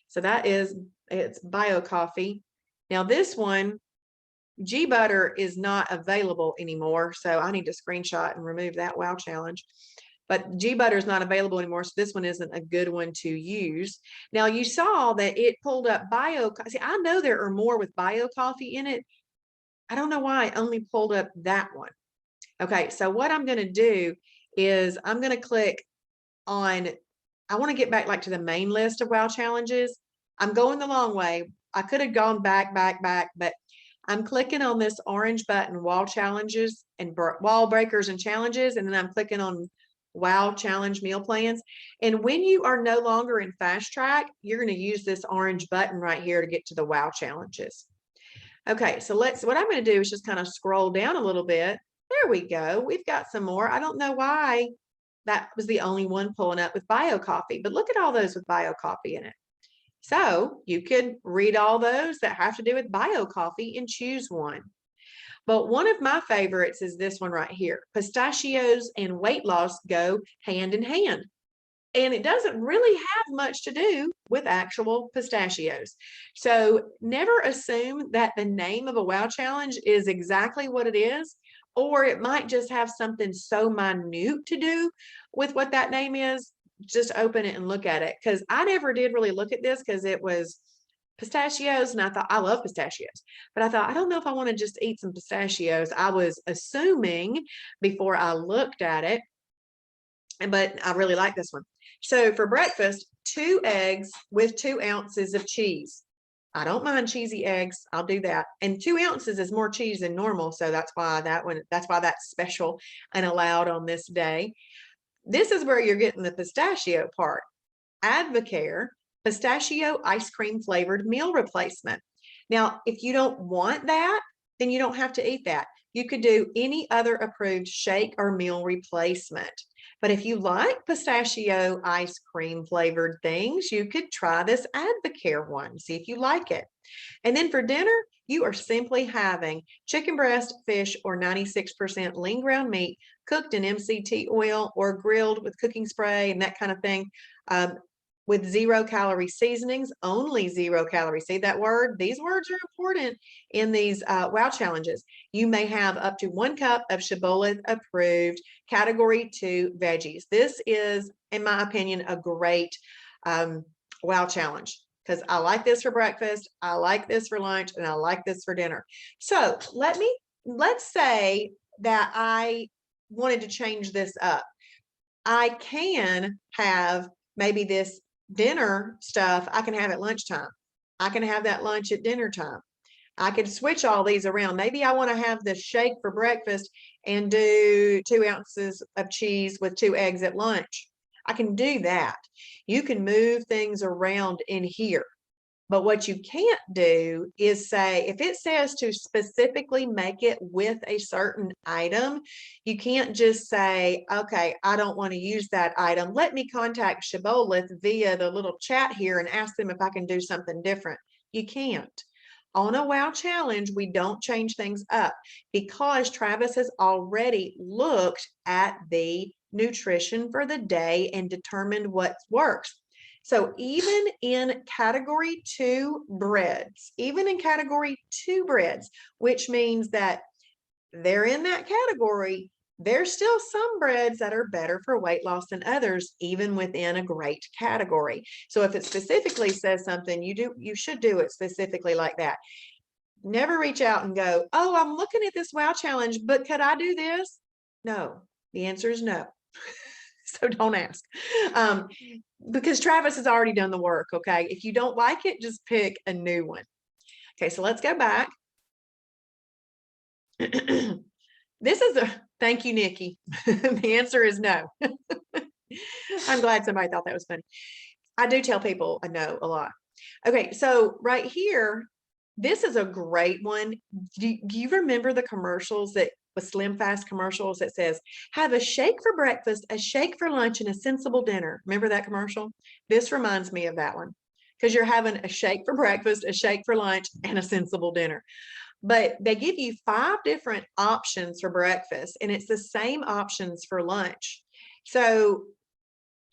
So it's bio coffee. Now this one, G Butter is not available anymore. So I need to screenshot and remove that Wow challenge. But G Butter is not available anymore. So this one isn't a good one to use. Now you saw that it pulled up bio. See, I know there are more with bio coffee in it. I don't know why I only pulled up that one. Okay, so what I'm going to do is I'm going to click on, I want to get back like to the main list of Wow challenges. I'm going the long way. I could have gone back, but I'm clicking on this orange button, Wow challenges and Wall breakers and challenges, and then I'm clicking on Wow challenge meal plans. And when you are no longer in fast track, you're going to use this orange button right here to get to the Wow challenges. Okay, so what I'm going to do is just kind of scroll down a little bit. There we go. We've got some more. I don't know why that was the only one pulling up with bio coffee, but look at all those with bio coffee in it. So you could read all those that have to do with bio coffee and choose one. But one of my favorites is this one right here. Pistachios and weight loss go hand in hand. And it doesn't really have much to do with actual pistachios. So never assume that the name of a Wow challenge is exactly what it is, or it might just have something so minute to do with what that name is. Just open it and look at it. Because I never did really look at this because it was pistachios, and I thought, I love pistachios, but I thought, I don't know if I want to just eat some pistachios. I was assuming before I looked at it, but I really like this one. So for breakfast, 2 eggs with 2 ounces of cheese. I don't mind cheesy eggs. I'll do that. And 2 ounces is more cheese than normal. So that's why that's special and allowed on this day. This is where you're getting the pistachio part. Advocare pistachio ice cream flavored meal replacement. Now, if you don't want that, then you don't have to eat that. You could do any other approved shake or meal replacement. But if you like pistachio ice cream flavored things, you could try this Advocare one, see if you like it. And then for dinner, you are simply having chicken breast, fish, or 96% lean ground meat cooked in MCT oil or grilled with cooking spray and that kind of thing. With 0-calorie seasonings, only 0 calories. See that word? These words are important in these Wow challenges. You may have up to 1 cup of Shibboleth approved category 2 veggies. This is, in my opinion, a great Wow challenge because I like this for breakfast, I like this for lunch, and I like this for dinner. So let's say that I wanted to change this up. I can have maybe this dinner stuff, I can have at lunchtime. I can have that lunch at dinner time. I could switch all these around. Maybe I want to have the shake for breakfast and do 2 ounces of cheese with 2 eggs at lunch. I can do that. You can move things around in here. But what you can't do is say, if it says to specifically make it with a certain item, you can't just say, okay, I don't want to use that item. Let me contact Shibboleth via the little chat here and ask them if I can do something different. You can't. On a WOW challenge, we don't change things up because Travis has already looked at the nutrition for the day and determined what works. So even in category 2 breads, which means that they're in that category, there's still some breads that are better for weight loss than others, even within a great category. So if it specifically says something, you should do it specifically like that. Never reach out and go, oh, I'm looking at this WOW challenge, but could I do this? No, the answer is no. So don't ask. Because Travis has already done the work, okay? If you don't like it, just pick a new one. Okay, so let's go back. This is thank you, Nikki. The answer is no. I'm glad somebody thought that was funny. I do tell people a no a lot. Okay, so right here, this is a great one. Do you remember the commercials that with Slim Fast commercials that says, have a shake for breakfast, a shake for lunch, and a sensible dinner? Remember that commercial? This reminds me of that one because you're having a shake for breakfast, a shake for lunch, and a sensible dinner. But they give you 5 different options for breakfast, and it's the same options for lunch. So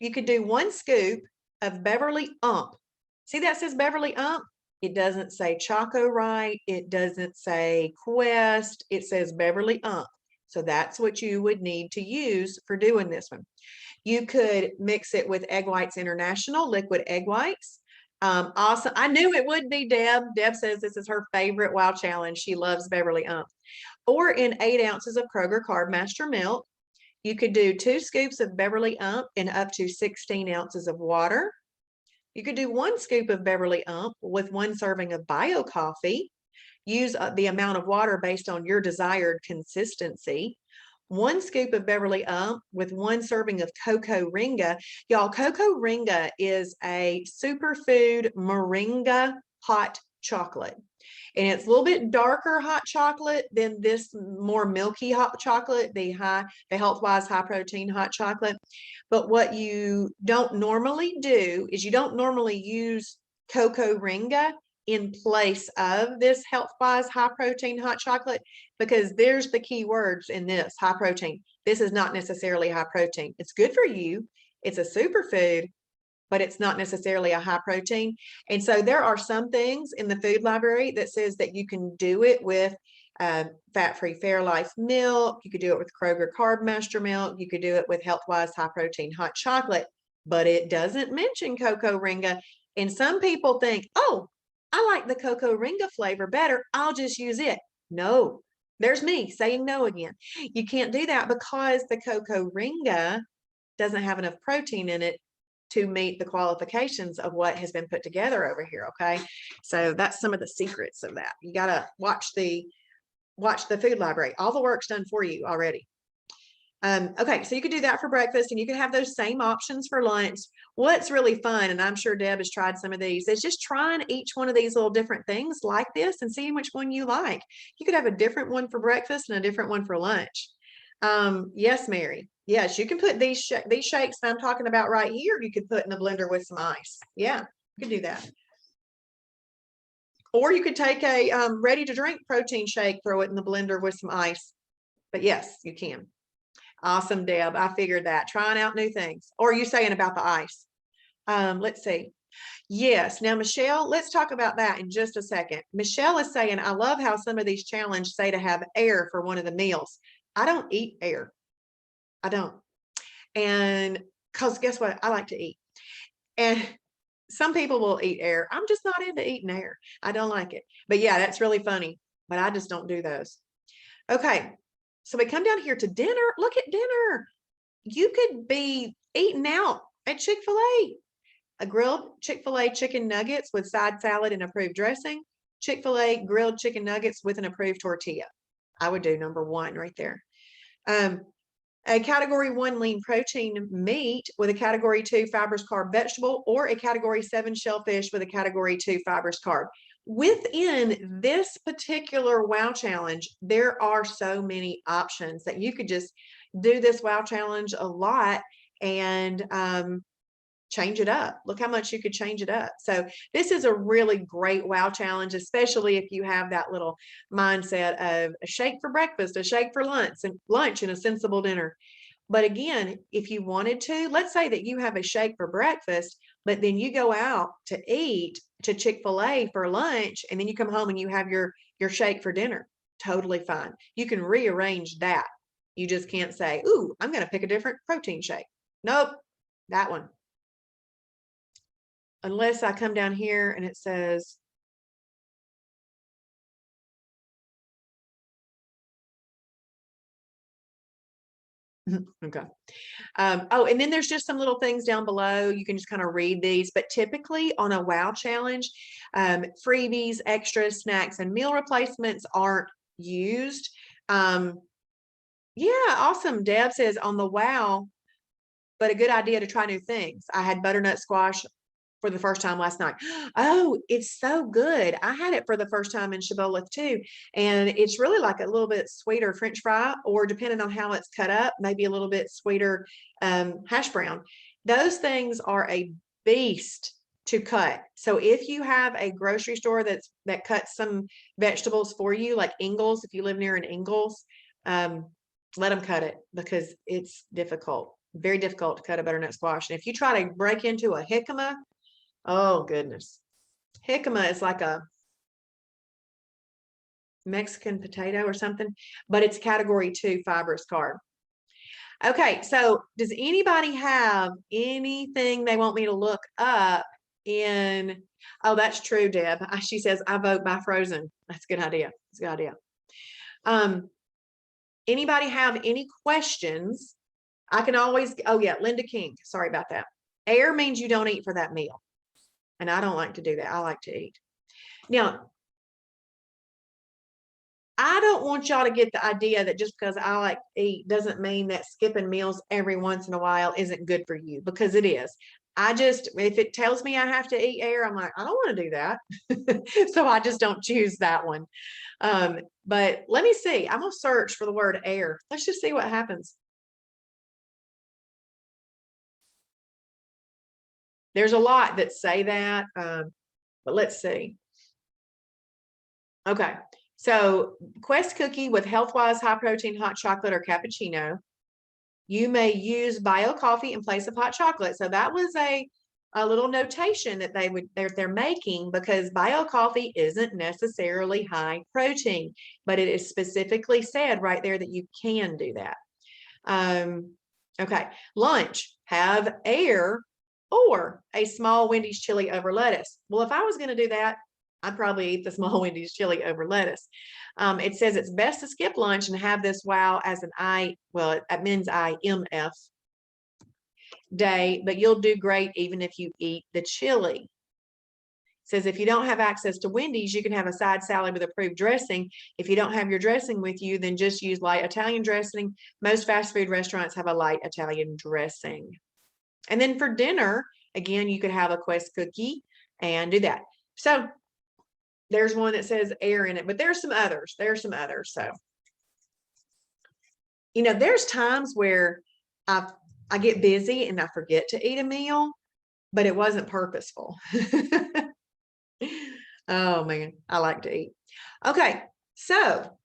you could do 1 scoop of Beverly Ump. See that says Beverly Ump? It doesn't say Choco Right. It doesn't say Quest. It says Beverly Ump. So that's what you would need to use for doing this one. You could mix it with Egg Whites International, liquid egg whites. Awesome. I knew it would be Deb. Deb says this is her favorite WOW challenge. She loves Beverly Ump. Or in 8 ounces of Kroger Carb Master milk. You could do 2 scoops of Beverly Ump in up to 16 ounces of water. You could do 1 scoop of Beverly Ump with 1 serving of bio coffee. Use the amount of water based on your desired consistency. 1 scoop of Beverly Ump with 1 serving of Cocoa Ringa. Y'all, Cocoa Ringa is a superfood moringa hot chocolate. And it's a little bit darker hot chocolate than this more milky hot chocolate, the health-wise high protein hot chocolate. But what you don't normally do is you don't normally use Cocoa Ringa in place of this health-wise high protein hot chocolate, because there's the key words in this: high protein. This is not necessarily high protein. It's good for you. It's a superfood, but it's not necessarily a high protein. And so there are some things in the food library that says that you can do it with fat-free Fairlife milk. You could do it with Kroger Carb Master milk. You could do it with health-wise high protein hot chocolate, but it doesn't mention Cocoa Ringa. And some people think, oh, I like the Cocoa Ringa flavor better, I'll just use it. No, there's me saying no again. You can't do that because the Cocoa Ringa doesn't have enough protein in it to meet the qualifications of what has been put together over here. Okay, so that's some of the secrets of that. You got to watch the food library. All the work's done for you already. Okay, so you could do that for breakfast, and you can have those same options for lunch. What's really fun, and I'm sure Deb has tried some of these, is just trying each one of these little different things like this and seeing which one you like. You could have a different one for breakfast and a different one for lunch. Yes, Mary. Yes, you can put these shakes that I'm talking about right here, you could put in the blender with some ice. Yeah, you could do that. Or you could take a ready to drink protein shake, throw it in the blender with some ice. But yes, you can. Awesome, Deb. I figured that. Trying out new things. Or are you saying about the ice? Let's see. Yes. Now, Michelle, let's talk about that in just a second. Michelle is saying, I love how some of these challenges say to have air for one of the meals. I don't eat air. I don't. And because guess what? I like to eat. And some people will eat air. I'm just not into eating air. I don't like it. But yeah, that's really funny. But I just don't do those. Okay. So we come down here to dinner. Look at dinner. You could be eating out at Chick-fil-A. A grilled Chick-fil-A chicken nuggets with side salad and approved dressing. Chick-fil-A grilled chicken nuggets with an approved tortilla. I would do number 1 right there. A category 1 lean protein meat with a category 2 fibrous carb vegetable, or a category 7 shellfish with a category 2 fibrous carb. Within this particular WOW challenge, there are so many options that you could just do this WOW challenge a lot and change it up. Look how much you could change it up. So this is a really great wow challenge, especially if you have that little mindset of a shake for breakfast, a shake for lunch, and a sensible dinner. But again, if you wanted to, let's say that you have a shake for breakfast, but then you go out to eat to Chick-fil-A for lunch, and then you come home and you have your shake for dinner. Totally fine. You can rearrange that. You just can't say, ooh, I'm going to pick a different protein shake. Nope, that one. Unless I come down here and it says, okay. Oh, and then there's just some little things down below. You can just kind of read these, but typically on a wow challenge, freebies, extras, snacks, and meal replacements aren't used. Yeah, awesome. Deb says on the wow, but a good idea to try new things. I had butternut squash for the first time last night. Oh, it's so good. I had it for the first time in Shibboleth too. And it's really like a little bit sweeter French fry, or depending on how it's cut up, maybe a little bit sweeter hash brown. Those things are a beast to cut. So if you have a grocery store that cuts some vegetables for you, like Ingles, if you live near an Ingles, let them cut it, because it's difficult, very difficult to cut a butternut squash. And if you try to break into a jicama, oh goodness. Jicama is like a Mexican potato or something, but it's category 2 fibrous carb. Okay, so does anybody have anything they want me to look up in? Oh, that's true, Deb. She says, I vote by frozen. That's a good idea. It's a good idea. Anybody have any questions? I can always, oh yeah, Linda King, sorry about that. Air means you don't eat for that meal. And I don't like to do that. I like to eat. Now, I don't want y'all to get the idea that just because I like to eat doesn't mean that skipping meals every once in a while isn't good for you, because it is. If it tells me I have to eat air, I'm like, I don't want to do that. So I just don't choose that one. But let me see. I'm going to search for the word air. Let's just see what happens. There's a lot that say that, but let's see. Okay. So Quest cookie with health-wise high protein hot chocolate or cappuccino. You may use bio coffee in place of hot chocolate. So that was a little notation that they're making, because bio coffee isn't necessarily high protein, but it is specifically said right there that you can do that. Okay. Lunch, have air or a small Wendy's chili over lettuce. Well, if I was going to do that, I'd probably eat the small Wendy's chili over lettuce. It says it's best to skip lunch and have this wow as an it means IMF day, but you'll do great even if you eat the chili. It says if you don't have access to Wendy's, you can have a side salad with approved dressing. If you don't have your dressing with you, then just use light Italian dressing. Most fast food restaurants have a light Italian dressing. And then for dinner, again, you could have a Quest cookie and do that. So there's one that says air in it, but there's some others. So, there's times where I get busy and I forget to eat a meal, but it wasn't purposeful. Oh man, I like to eat. Okay, so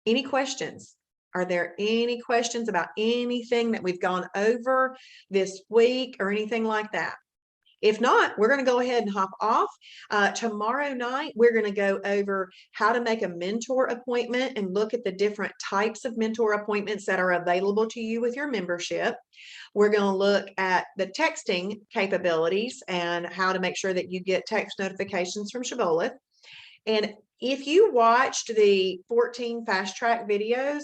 any questions? Are there any questions about anything that we've gone over this week or anything like that? If not, we're going to go ahead and hop off. Tomorrow night, we're going to go over how to make a mentor appointment and look at the different types of mentor appointments that are available to you with your membership. We're going to look at the texting capabilities and how to make sure that you get text notifications from Shibboleth. And if you watched the 14 fast track videos,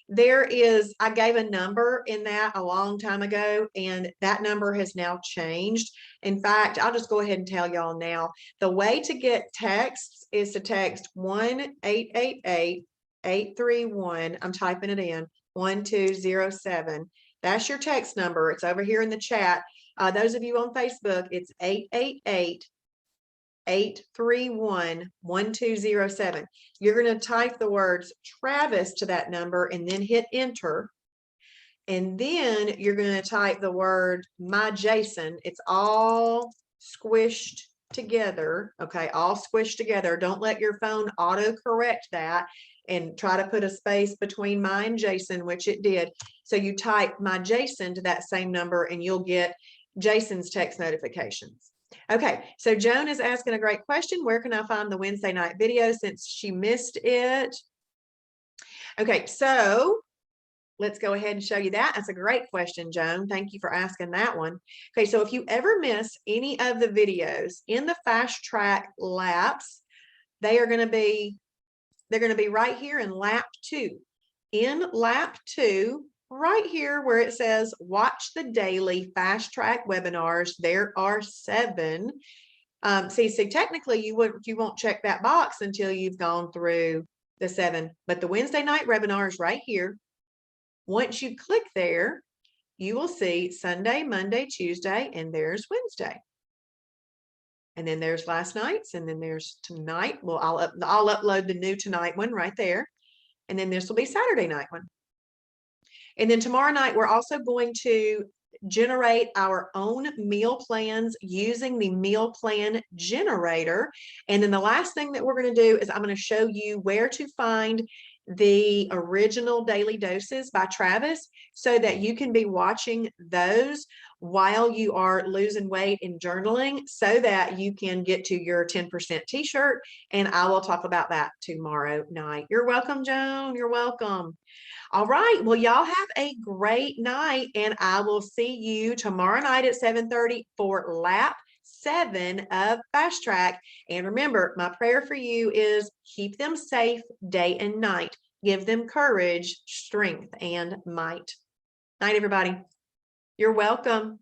I gave a number in that a long time ago, and that number has now changed. In fact, I'll just go ahead and tell y'all now. The way to get texts is to text 1-888-831. I'm typing it in, 1207. That's your text number. It's over here in the chat. Those of you on Facebook, it's 888-831-1207. You're going to type the words Travis to that number and then hit enter. And then you're going to type the word my Jason. It's all squished together. Okay, all squished together. Don't let your phone auto correct that and try to put a space between my and Jason, which it did. So you type my Jason to that same number and you'll get Jason's text notifications. Okay, so Joan is asking a great question. Where can I find the Wednesday night video since she missed it? Okay, so let's go ahead and show you that. That's a great question, Joan. Thank you for asking that one. Okay, so if you ever miss any of the videos in the fast track laps, they're going to be right here in lap 2. In lap 2, right here where it says watch the daily fast track webinars, there are 7. See, technically you won't check that box until you've gone through the 7, but the Wednesday night webinar is right here. Once you click there, you will see Sunday, Monday, Tuesday, and there's Wednesday. And then there's last night's, and then there's tonight. Well, I'll upload the new tonight one right there. And then this will be Saturday night one. And then tomorrow night, we're also going to generate our own meal plans using the meal plan generator. And then the last thing that we're going to do is I'm going to show you where to find the original daily doses by Travis so that you can be watching those while you are losing weight and journaling so that you can get to your 10% t-shirt. And I will talk about that tomorrow night. You're welcome, Joan. You're welcome. All right. Well, y'all have a great night, and I will see you tomorrow night at 7:30 for lap 7 of Fast Track. And remember, my prayer for you is keep them safe day and night. Give them courage, strength, and might. Night, everybody. You're welcome.